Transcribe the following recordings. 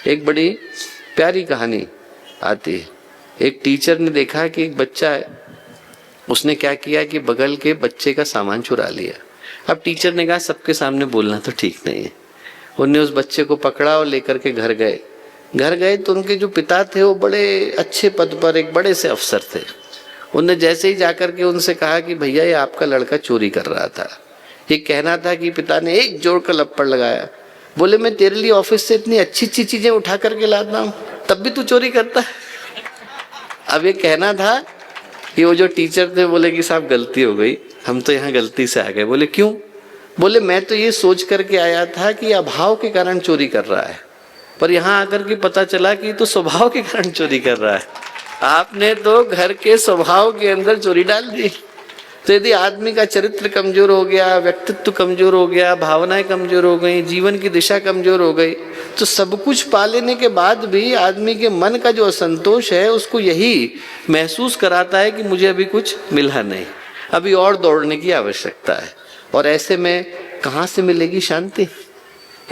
एक बड़ी प्यारी कहानी आती है। एक टीचर ने देखा कि एक बच्चा है, उसने क्या किया कि बगल के बच्चे का सामान चुरा लिया। अब टीचर ने कहा सबके सामने बोलना तो ठीक नहीं है। उन्होंने उस बच्चे को पकड़ा और लेकर के घर गए तो उनके जो पिता थे वो बड़े अच्छे पद पर एक बड़े से अफसर थे। उन्होंने जैसे ही जाकर के उनसे कहा कि भैया ये आपका लड़का चोरी कर रहा था, ये कहना था कि पिता ने एक जोर का लपड़ लगाया, बोले मैं तेरे लिए ऑफिस से इतनी अच्छी अच्छी चीजें उठा करके लाता हूँ तब भी तू चोरी करता है। अब ये कहना था कि वो जो टीचर थे बोले कि साहब गलती हो गई, हम तो यहाँ गलती से आ गए। बोले क्यों? बोले मैं तो ये सोच करके आया था कि अभाव के कारण चोरी कर रहा है, पर यहाँ आकर के पता चला कि तो स्वभाव के कारण चोरी कर रहा है। आपने तो घर के स्वभाव के अंदर चोरी डाल दी। तो यदि आदमी का चरित्र कमजोर हो गया, व्यक्तित्व कमजोर हो गया, भावनाएं कमजोर हो गई, जीवन की दिशा कमजोर हो गई, तो सब कुछ पा लेने के बाद भी आदमी के मन का जो असंतोष है उसको यही महसूस कराता है कि मुझे अभी कुछ मिला नहीं, अभी और दौड़ने की आवश्यकता है। और ऐसे में कहाँ से मिलेगी शांति?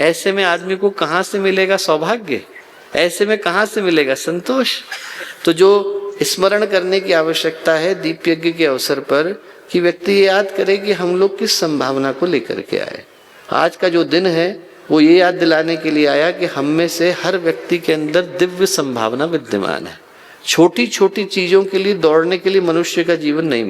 ऐसे में आदमी को कहाँ से मिलेगा सौभाग्य? ऐसे में कहाँ से मिलेगा संतोष? तो जो स्मरण करने की आवश्यकता है दीप यज्ञ के अवसर पर कि व्यक्ति ये याद करे कि हम लोग किस संभावना को लेकर के आए। आज का जो दिन है वो ये याद दिलाने के लिए आया कि हम में से हर व्यक्ति के अंदर दिव्य संभावना विद्यमान है। छोटी छोटी चीजों के लिए दौड़ने के लिए मनुष्य का जीवन नहीं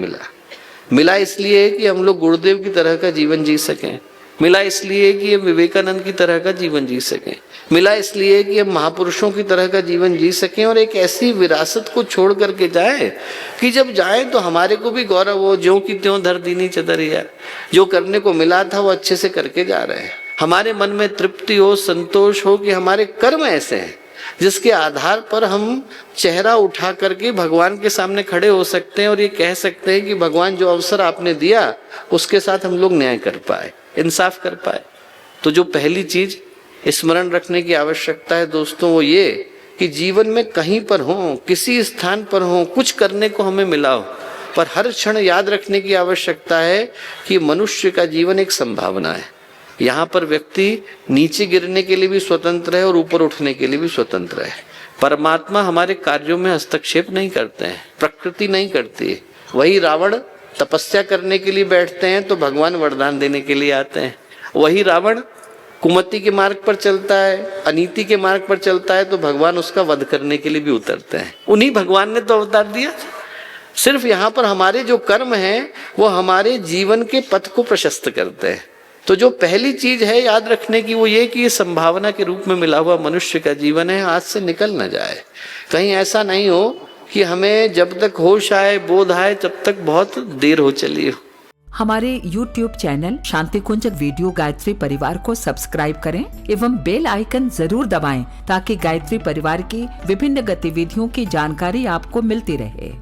मिला इसलिए कि हम लोग गुरुदेव की तरह का जीवन जी सकें, मिला इसलिए कि हम विवेकानंद की तरह का जीवन जी सकें, मिला इसलिए कि हम महापुरुषों की तरह का जीवन जी सकें और एक ऐसी विरासत को छोड़ करके जाए कि जब जाए तो हमारे को भी गौरव हो, ज्यों की त्यों धर दीनी चदरिया, जो करने को मिला था वो अच्छे से करके जा रहे हैं। हमारे मन में तृप्ति हो, संतोष हो कि हमारे कर्म ऐसे हैं जिसके आधार पर हम चेहरा उठा करके भगवान के सामने खड़े हो सकते हैं और ये कह सकते हैं कि भगवान जो अवसर आपने दिया उसके साथ हम लोग न्याय कर पाए, इंसाफ कर पाए। तो जो पहली चीज स्मरण रखने की आवश्यकता है दोस्तों वो ये कि जीवन में कहीं पर हो, किसी स्थान पर हो, कुछ करने को हमें मिला हो, पर हर क्षण याद रखने की आवश्यकता है कि मनुष्य का जीवन एक संभावना है। यहाँ पर व्यक्ति नीचे गिरने के लिए भी स्वतंत्र है और ऊपर उठने के लिए भी स्वतंत्र है। परमात्मा हमारे कार्यों में हस्तक्षेप नहीं करते हैं, प्रकृति नहीं करती है। वही रावण तपस्या करने के लिए बैठते हैं तो भगवान वरदान देने के लिए आते हैं। वही रावण कुमति के मार्ग पर चलता है, अनीति के मार्ग पर चलता है तो भगवान उसका वध करने के लिए भी उतरते हैं। उन्हीं भगवान ने तो अवतार दिया। सिर्फ यहाँ पर हमारे जो कर्म हैं वो हमारे जीवन के पथ को प्रशस्त करते हैं। तो जो पहली चीज है याद रखने की वो ये कि ये संभावना के रूप में मिला हुआ मनुष्य का जीवन है, हाथ से निकल न जाए। कहीं ऐसा नहीं हो कि हमें जब तक होश आए, बोध आए, तब तक बहुत देर हो चली हो। हमारे YouTube चैनल शांति कुंज वीडियो गायत्री परिवार को सब्सक्राइब करें एवं बेल आइकन जरूर दबाएं ताकि गायत्री परिवार की विभिन्न गतिविधियों की जानकारी आपको मिलती रहे।